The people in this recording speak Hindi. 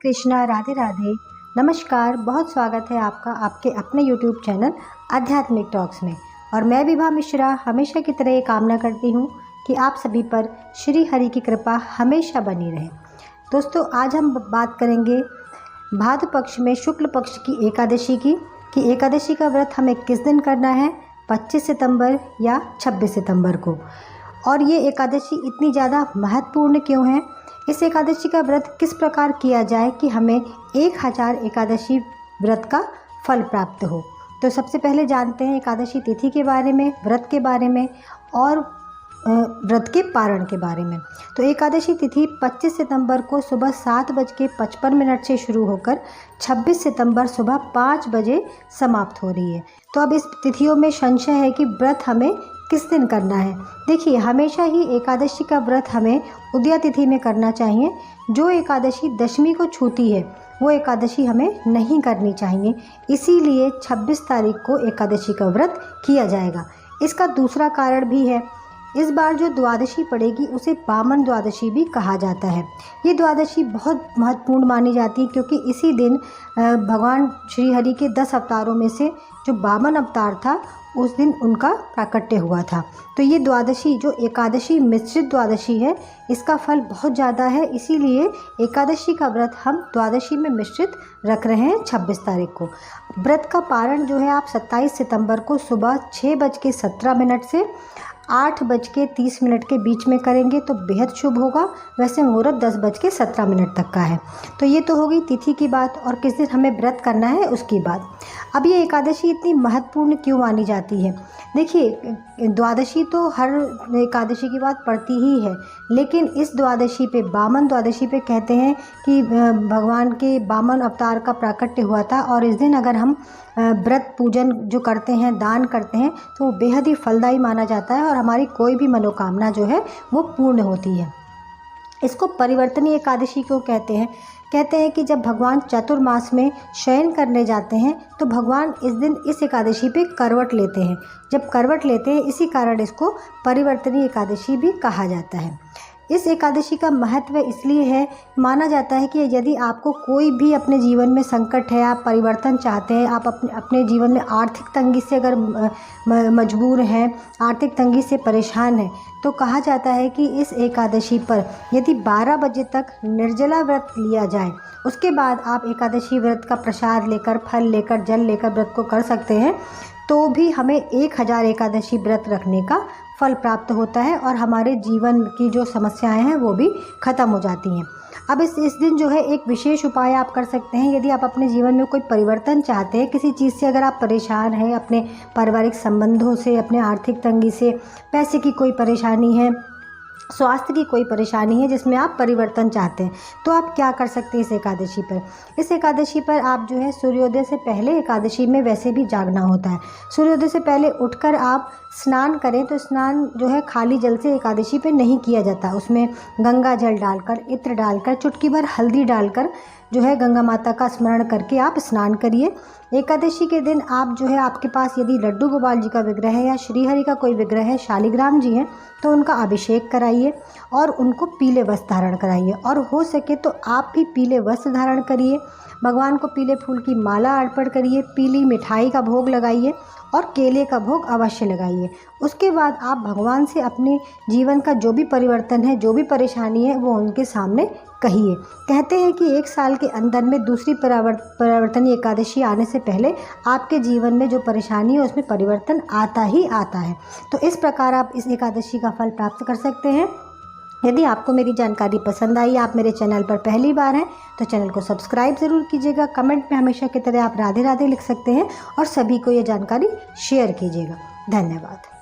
कृष्णा, राधे राधे, नमस्कार। बहुत स्वागत है आपका आपके अपने YouTube चैनल आध्यात्मिक टॉक्स में। और मैं विभा मिश्रा हमेशा की तरह ये कामना करती हूँ कि आप सभी पर श्री हरि की कृपा हमेशा बनी रहे। दोस्तों, आज हम बात करेंगे भाद्र पक्ष में शुक्ल पक्ष की एकादशी की कि एकादशी का व्रत हमें किस दिन करना है, 25 सितंबर या 26 सितंबर को। और ये एकादशी इतनी ज़्यादा महत्वपूर्ण क्यों है, इस एकादशी का व्रत किस प्रकार किया जाए कि हमें 1000 एकादशी व्रत का फल प्राप्त हो। तो सबसे पहले जानते हैं एकादशी तिथि के बारे में, व्रत के बारे में और व्रत के पारण के बारे में। तो एकादशी तिथि 25 सितंबर को सुबह 7:55 से शुरू होकर 26 सितंबर सुबह 5 बजे समाप्त हो रही है। तो अब इस तिथियों में संशय है कि व्रत हमें किस दिन करना है। देखिए, हमेशा ही एकादशी का व्रत हमें उदया तिथि में करना चाहिए। जो एकादशी दशमी को छूती है वो एकादशी हमें नहीं करनी चाहिए। इसीलिए 26 तारीख को एकादशी का व्रत किया जाएगा। इसका दूसरा कारण भी है, इस बार जो द्वादशी पड़ेगी उसे वामन द्वादशी भी कहा जाता है। ये द्वादशी बहुत महत्वपूर्ण मानी जाती है क्योंकि इसी दिन भगवान श्री हरि के 10 अवतारों में से जो वामन अवतार था उस दिन उनका प्राकट्य हुआ था। तो ये द्वादशी जो एकादशी मिश्रित द्वादशी है, इसका फल बहुत ज़्यादा है। इसीलिए एकादशी का व्रत हम द्वादशी में मिश्रित रख रहे हैं 26 तारीख को। व्रत का पारण जो है आप 27 सितंबर को सुबह 6:17 से 8:30 के बीच में करेंगे तो बेहद शुभ होगा। वैसे मुहूर्त 10:17 तक का है। तो ये तो हो गई तिथि की बात और किस दिन हमें व्रत करना है उसकी बात। अब ये एकादशी इतनी महत्वपूर्ण क्यों मानी जाती है? देखिए, द्वादशी तो हर एकादशी की बात पड़ती ही है, लेकिन इस द्वादशी पे, वामन द्वादशी पे कहते हैं कि भगवान के वामन अवतार का प्राकट्य हुआ था और इस दिन अगर हम व्रत पूजन जो करते हैं, दान करते हैं, तो वो बेहद ही फलदायी माना जाता है और हमारी कोई भी मनोकामना जो है वो पूर्ण होती है। इसको परिवर्तनीय एकादशी क्यों कहते हैं? कहते हैं कि जब भगवान चतुर्मास में शयन करने जाते हैं तो भगवान इस दिन इस एकादशी पे करवट लेते हैं। जब करवट लेते हैं, इसी कारण इसको परिवर्तनीय एकादशी भी कहा जाता है। इस एकादशी का महत्व इसलिए है, माना जाता है कि यदि आपको कोई भी अपने जीवन में संकट है, आप परिवर्तन चाहते हैं, आप अपने जीवन में आर्थिक तंगी से अगर मजबूर हैं, आर्थिक तंगी से परेशान हैं, तो कहा जाता है कि इस एकादशी पर यदि 12 बजे तक निर्जला व्रत लिया जाए, उसके बाद आप एकादशी व्रत का प्रसाद लेकर, फल लेकर, जल लेकर व्रत को कर सकते हैं, तो भी हमें 1000 एकादशी व्रत रखने का फल प्राप्त होता है और हमारे जीवन की जो समस्याएं हैं वो भी ख़त्म हो जाती हैं। अब इस दिन जो है एक विशेष उपाय आप कर सकते हैं। यदि आप अपने जीवन में कोई परिवर्तन चाहते हैं, किसी चीज़ से अगर आप परेशान हैं, अपने पारिवारिक संबंधों से, अपने आर्थिक तंगी से, पैसे की कोई परेशानी है, स्वास्थ्य की कोई परेशानी है जिसमें आप परिवर्तन चाहते हैं, तो आप क्या कर सकते हैं इस एकादशी पर? इस एकादशी पर आप जो है सूर्योदय से पहले, एकादशी में वैसे भी जागना होता है, सूर्योदय से पहले उठकर आप स्नान करें। तो स्नान जो है खाली जल से एकादशी पे नहीं किया जाता, उसमें गंगा जल डालकर, इत्र डालकर, चुटकी भर हल्दी डालकर जो है गंगा माता का स्मरण करके आप स्नान करिए। एकादशी के दिन आप जो है, आपके पास यदि लड्डू गोपाल जी का विग्रह है या श्रीहरि का कोई विग्रह है, शालिग्राम जी हैं, तो उनका अभिषेक कराइए और उनको पीले वस्त्र धारण कराइए। और हो सके तो आप भी पीले वस्त्र धारण करिए, भगवान को पीले फूल की माला अर्पण करिए, पीली मिठाई का भोग लगाइए और केले का भोग अवश्य लगाइए। उसके बाद आप भगवान से अपने जीवन का जो भी परिवर्तन है, जो भी परेशानी है, वो उनके सामने कहिए। कहते हैं कि 1 साल के अंदर में दूसरी परिवर्तनीय एकादशी आने से पहले आपके जीवन में जो परेशानी है उसमें परिवर्तन आता ही आता है। तो इस प्रकार आप इस एकादशी का फल प्राप्त कर सकते हैं। यदि आपको मेरी जानकारी पसंद आई, आप मेरे चैनल पर पहली बार हैं, तो चैनल को सब्सक्राइब ज़रूर कीजिएगा। कमेंट में हमेशा की तरह आप राधे राधे लिख सकते हैं और सभी को ये जानकारी शेयर कीजिएगा। धन्यवाद।